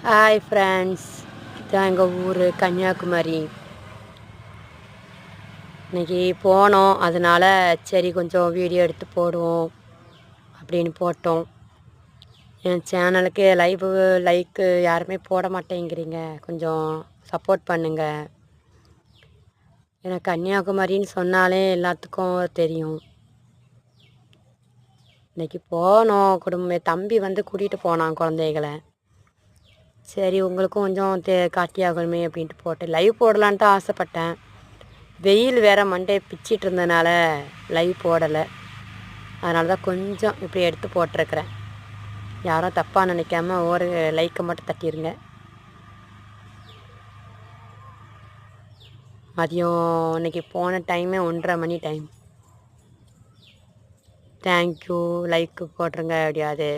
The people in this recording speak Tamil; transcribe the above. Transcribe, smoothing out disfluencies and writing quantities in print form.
ஹாய் ஃப்ரெண்ட்ஸ், இதான் எங்கள் ஊர் கன்னியாகுமரி. இன்றைக்கி போனோம், அதனால் சரி கொஞ்சம் வீடியோ எடுத்து போடுவோம் அப்படின்னு போட்டோம். என் சேனலுக்கு லைக்கு யாருமே போட மாட்டேங்கிறீங்க, கொஞ்சம் சப்போர்ட் பண்ணுங்கள். எனக்கு கன்னியாகுமரின்னு சொன்னாலே எல்லாத்துக்கும் தெரியும். இன்றைக்கி போனோம், தம்பி வந்து கூட்டிகிட்டு போனான் குழந்தைகளை. சரி உங்களுக்கும் கொஞ்சம் காட்டியாகணுமே அப்படின்ட்டு போட்டேன். லைவ் போடலான்ட்டு ஆசைப்பட்டேன். வெயில் வேறு மண்டே பிச்சிட்டு இருந்ததுனால லைவ் போடலை. அதனால தான் கொஞ்சம் இப்படி எடுத்து போட்டிருக்கிறேன். யாரும் தப்பாக நினைக்காம ஒரு லைக்கை மட்டும் தட்டிடுங்க. மதியம் இன்றைக்கி போன டைமே 1:30 மணி டைம். தேங்க்யூ, லைக்கு போட்டுருங்க எப்படியாவது.